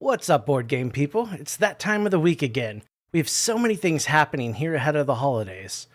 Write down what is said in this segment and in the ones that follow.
What's up, board game people? It's that time of the week again. We have so many things happening here ahead of the holidays.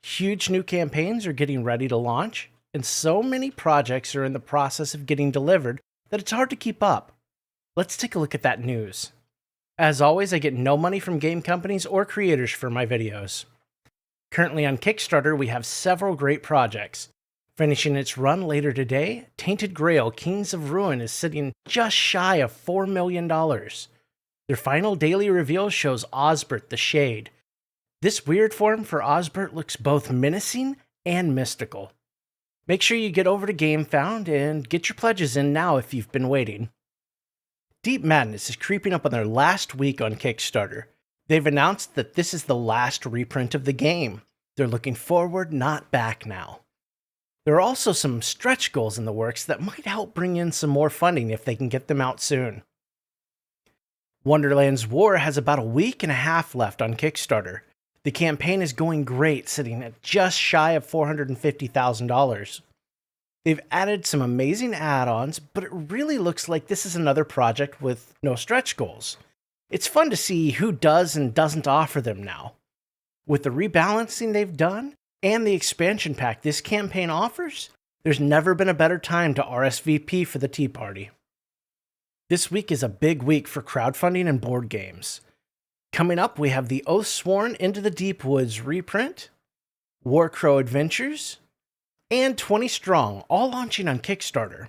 Huge new campaigns are getting ready to launch, and so many projects are in the process of getting delivered that it's hard to keep up. Let's take a look at that news. As always, I get no money from game companies or creators for my videos. Currently on Kickstarter, we have several great projects. Finishing its run later today, Tainted Grail Kings of Ruin is sitting just shy of $4 million. Their final daily reveal shows Osbert the Shade. This weird form for Osbert looks both menacing and mystical. Make sure you get over to Gamefound and get your pledges in now if you've been waiting. Deep Madness is creeping up on their last week on Kickstarter. They've announced that this is the last reprint of the game. They're looking forward, not back now. There are also some stretch goals in the works that might help bring in some more funding if they can get them out soon. Wonderlands War has about a week and a half left on Kickstarter. The campaign is going great, sitting at just shy of $450,000. They've added some amazing add-ons, but it really looks like this is another project with no stretch goals. It's fun to see who does and doesn't offer them now. With the rebalancing they've done, and the expansion pack this campaign offers, there's never been a better time to RSVP for the Tea Party. This week is a big week for crowdfunding and board games. Coming up, we have the Oathsworn Into the Deepwoods reprint, Warcrow Adventures, and 20 Strong, all launching on Kickstarter.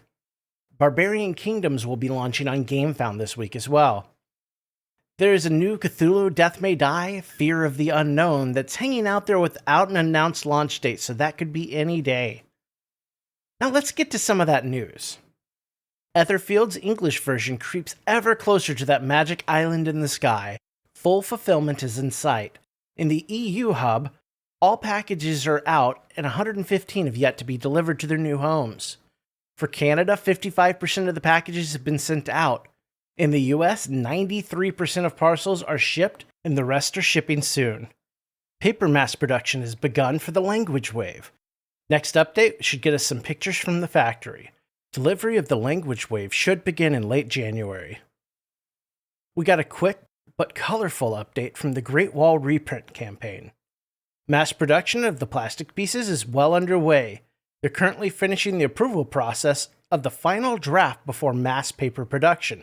Barbarian Kingdoms will be launching on Gamefound this week as well. There is a new Cthulhu Death May Die, Fear of the Unknown that's hanging out there without an announced launch date, so that could be any day. Now let's get to some of that news. Etherfields' English version creeps ever closer to that magic island in the sky. Full fulfillment is in sight. In the EU hub, all packages are out and 115 have yet to be delivered to their new homes. For Canada, 55% of the packages have been sent out. In the US, 93% of parcels are shipped, and the rest are shipping soon. Paper mass production has begun for the Language Wave. Next update should get us some pictures from the factory. Delivery of the Language Wave should begin in late January. We got a quick but colorful update from the Great Wall reprint campaign. Mass production of the plastic pieces is well underway. They're currently finishing the approval process of the final draft before mass paper production.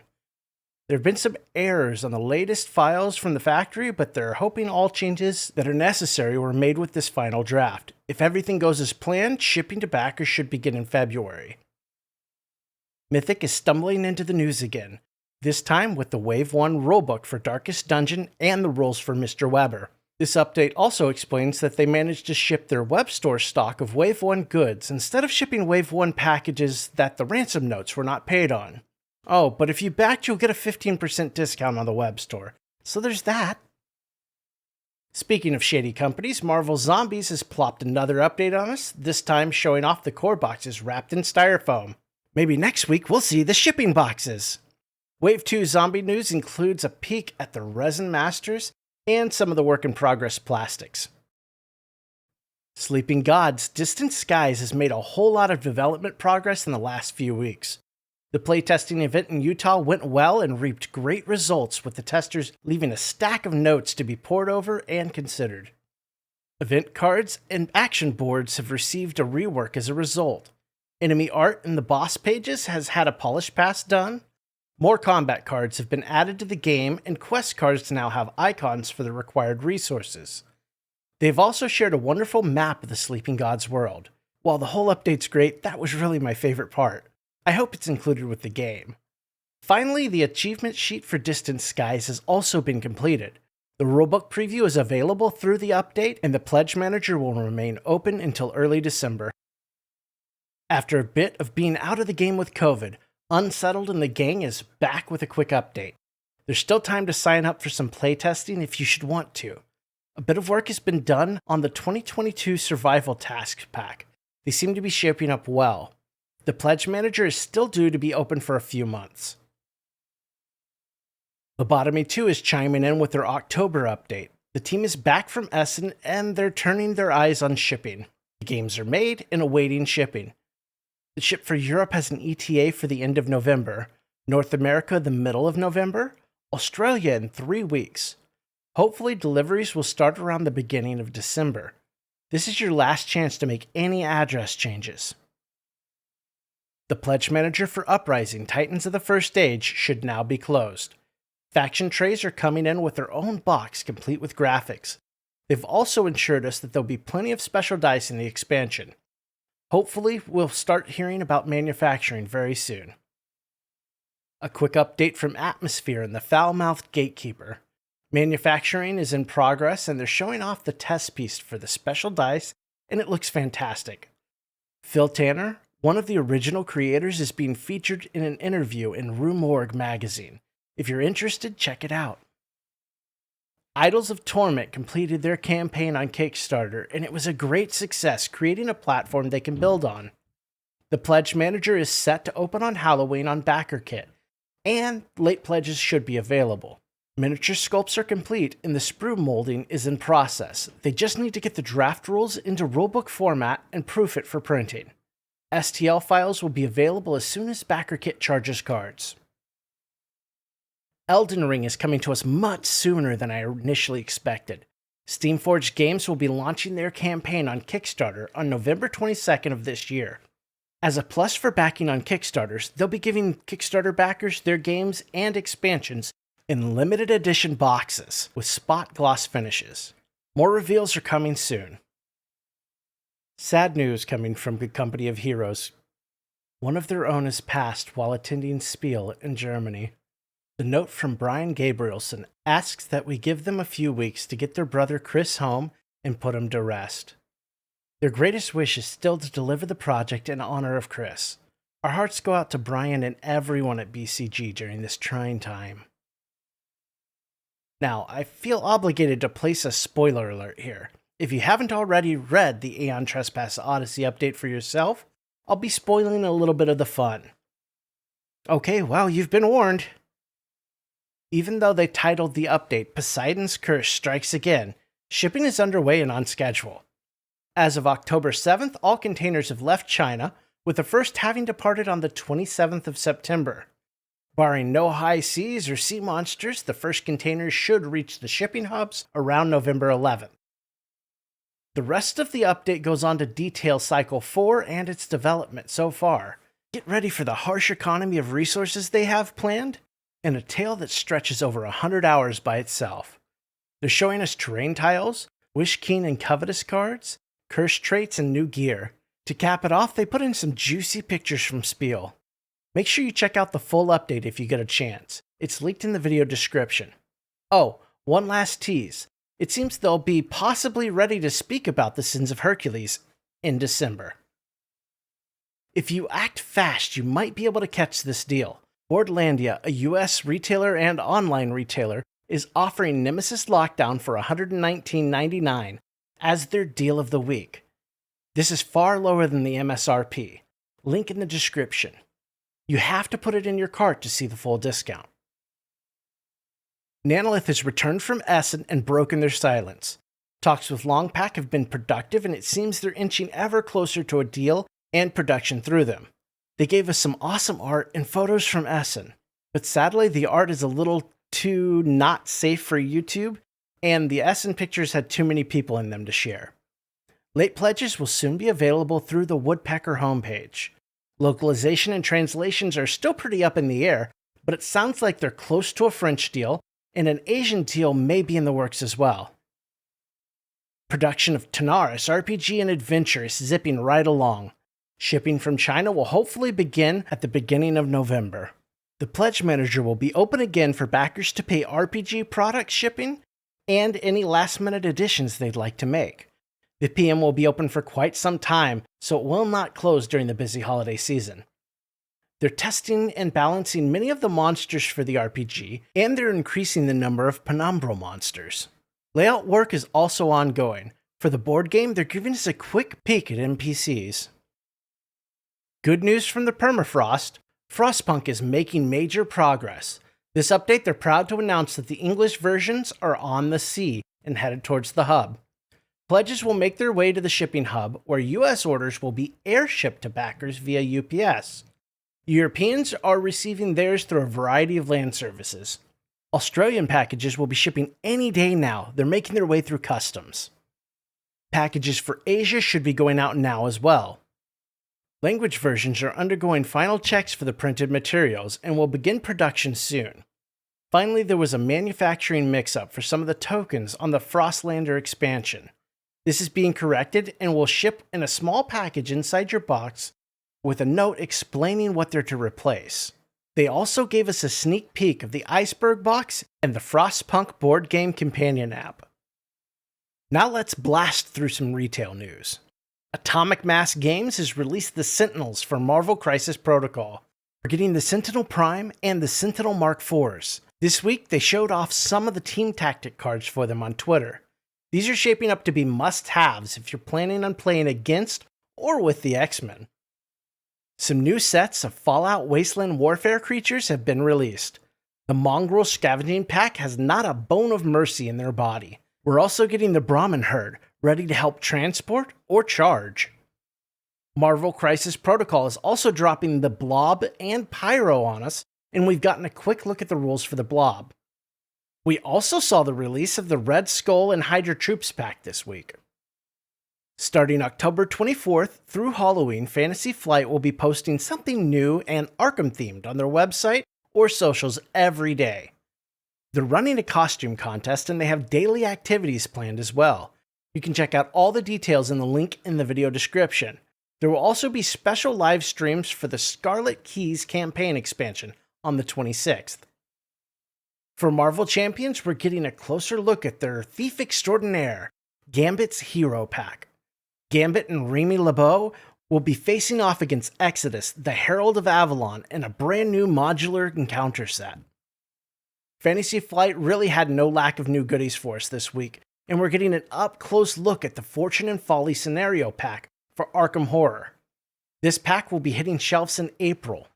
There have been some errors on the latest files from the factory, but they're hoping all changes that are necessary were made with this final draft. If everything goes as planned, shipping to backers should begin in February. Mythic is stumbling into the news again, this time with the Wave 1 rulebook for Darkest Dungeon and the rules for Mr. Weber. This update also explains that they managed to ship their web store stock of Wave 1 goods instead of shipping Wave 1 packages that the ransom notes were not paid on. Oh, but if you backed, you'll get a 15% discount on the web store. So there's that. Speaking of shady companies, Marvel Zombies has plopped another update on us, this time showing off the core boxes wrapped in styrofoam. Maybe next week we'll see the shipping boxes. Wave 2 zombie news includes a peek at the Resin Masters and some of the work-in-progress plastics. Sleeping Gods Distant Skies has made a whole lot of development progress in the last few weeks. The playtesting event in Utah went well and reaped great results, with the testers leaving a stack of notes to be pored over and considered. Event cards and action boards have received a rework as a result. Enemy art in the boss pages has had a polish pass done. More combat cards have been added to the game, and quest cards now have icons for the required resources. They've also shared a wonderful map of the Sleeping Gods world. While the whole update's great, that was really my favorite part. I hope it's included with the game. Finally, the achievement sheet for Distant Skies has also been completed. The rulebook preview is available through the update, and the Pledge Manager will remain open until early December. After a bit of being out of the game with COVID, Unsettled and the gang is back with a quick update. There's still time to sign up for some playtesting if you should want to. A bit of work has been done on the 2022 Survival Task Pack. They seem to be shaping up well. The Pledge Manager is still due to be open for a few months. Lobotomy 2 is chiming in with their October update. The team is back from Essen and they're turning their eyes on shipping. The games are made and awaiting shipping. The ship for Europe has an ETA for the end of November, North America the middle of November, Australia in 3 weeks. Hopefully deliveries will start around the beginning of December. This is your last chance to make any address changes. The pledge manager for Uprising, Titans of the First Age, should now be closed. Faction trays are coming in with their own box complete with graphics. They've also assured us that there'll be plenty of special dice in the expansion. Hopefully, we'll start hearing about manufacturing very soon. A quick update from Atmosfear and the Foul-Mouthed Gatekeeper. Manufacturing is in progress and they're showing off the test piece for the special dice, and it looks fantastic. Phil Tanner, one of the original creators, is being featured in an interview in Room.org magazine. If you're interested, check it out. Idols of Torment completed their campaign on Kickstarter, and it was a great success, creating a platform they can build on. The pledge manager is set to open on Halloween on Backerkit, and late pledges should be available. Miniature sculpts are complete, and the sprue molding is in process. They just need to get the draft rules into rulebook format and proof it for printing. STL files will be available as soon as Backerkit charges cards. Elden Ring is coming to us much sooner than I initially expected. Steamforged Games will be launching their campaign on Kickstarter on November 22nd of this year. As a plus for backing on Kickstarters, they'll be giving Kickstarter backers their games and expansions in limited edition boxes with spot gloss finishes. More reveals are coming soon. Sad news coming from Good Company of Heroes. One of their own has passed while attending Spiel in Germany. The note from Brian Gabrielson asks that we give them a few weeks to get their brother Chris home and put him to rest. Their greatest wish is still to deliver the project in honor of Chris. Our hearts go out to Brian and everyone at BCG during this trying time. Now, I feel obligated to place a spoiler alert here. If you haven't already read the Aeon Trespass Odyssey update for yourself, I'll be spoiling a little bit of the fun. Okay, well, you've been warned. Even though they titled the update Poseidon's Curse Strikes Again, shipping is underway and on schedule. As of October 7th, all containers have left China, with the first having departed on the 27th of September. Barring no high seas or sea monsters, the first containers should reach the shipping hubs around November 11th. The rest of the update goes on to detail Cycle 4 and its development so far. Get ready for the harsh economy of resources they have planned, and a tale that stretches over 100 hours by itself. They're showing us terrain tiles, Wish Keen and Covetous cards, curse traits, and new gear. To cap it off, they put in some juicy pictures from Spiel. Make sure you check out the full update if you get a chance. It's linked in the video description. Oh, one last tease. It seems they'll be possibly ready to speak about the Sins of Hercules in December. If you act fast, you might be able to catch this deal. Boardlandia, a US retailer and online retailer, is offering Nemesis Lockdown for $119.99 as their deal of the week. This is far lower than the MSRP. Link in the description. You have to put it in your cart to see the full discount. Nanolith has returned from Essen and broken their silence. Talks with Longpack have been productive, and it seems they're inching ever closer to a deal and production through them. They gave us some awesome art and photos from Essen, but sadly the art is a little too not safe for YouTube, and the Essen pictures had too many people in them to share. Late pledges will soon be available through the Woodpecker homepage. Localization and translations are still pretty up in the air, but it sounds like they're close to a French deal, and an Asian deal may be in the works as well. Production of Tanares RPG and Adventure is zipping right along. Shipping from China will hopefully begin at the beginning of November. The pledge manager will be open again for backers to pay RPG product shipping and any last-minute additions they'd like to make. The PM will be open for quite some time, so it will not close during the busy holiday season. They're testing and balancing many of the monsters for the RPG, and they're increasing the number of penumbral monsters. Layout work is also ongoing. For the board game, they're giving us a quick peek at NPCs. Good news from the permafrost, Frostpunk is making major progress. This update, they're proud to announce that the English versions are on the sea and headed towards the hub. Pledges will make their way to the shipping hub, where US orders will be airshipped to backers via UPS. Europeans are receiving theirs through a variety of land services. Australian packages will be shipping any day now. They're making their way through customs. Packages for Asia should be going out now as well. Language versions are undergoing final checks for the printed materials and will begin production soon. Finally, there was a manufacturing mix-up for some of the tokens on the Frostlander expansion. This is being corrected and will ship in a small package inside your box with a note explaining what they're to replace. They also gave us a sneak peek of the Iceberg box and the Frostpunk board game companion app. Now let's blast through some retail news. Atomic Mass Games has released the Sentinels for Marvel Crisis Protocol. We're getting the Sentinel Prime and the Sentinel Mark IVs. This week, they showed off some of the team tactic cards for them on Twitter. These are shaping up to be must-haves if you're planning on playing against or with the X-Men. Some new sets of Fallout Wasteland warfare creatures have been released. The Mongrel Scavenging Pack has not a bone of mercy in their body. We're also getting the Brahmin Herd, ready to help transport or charge. Marvel Crisis Protocol is also dropping the Blob and Pyro on us, and we've gotten a quick look at the rules for the Blob. We also saw the release of the Red Skull and Hydra Troops pack this week. Starting October 24th through Halloween, Fantasy Flight will be posting something new and Arkham-themed on their website or socials every day. They're running a costume contest and they have daily activities planned as well. You can check out all the details in the link in the video description. There will also be special live streams for the Scarlet Keys campaign expansion on the 26th. For Marvel Champions, we're getting a closer look at their Thief Extraordinaire, Gambit's Hero Pack. Gambit and Remy LeBeau will be facing off against Exodus, the Herald of Avalon, in a brand new modular encounter set. Fantasy Flight really had no lack of new goodies for us this week, and we're getting an up-close look at the Fortune and Folly Scenario Pack for Arkham Horror. This pack will be hitting shelves in April.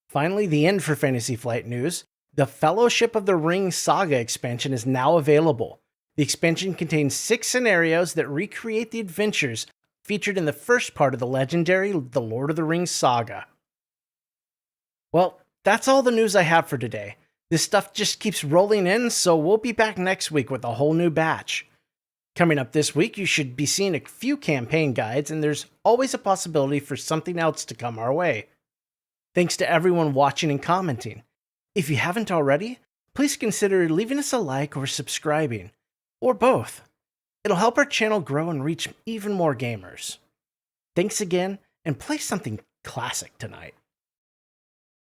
Finally, the end for Fantasy Flight news. The Fellowship of the Ring Saga expansion is now available. The expansion contains 6 scenarios that recreate the adventures featured in the first part of the legendary The Lord of the Rings saga. Well, that's all the news I have for today. This stuff just keeps rolling in, so we'll be back next week with a whole new batch. Coming up this week, you should be seeing a few campaign guides, and there's always a possibility for something else to come our way. Thanks to everyone watching and commenting. If you haven't already, please consider leaving us a like or subscribing, or both. It'll help our channel grow and reach even more gamers. Thanks again, and play something classic tonight.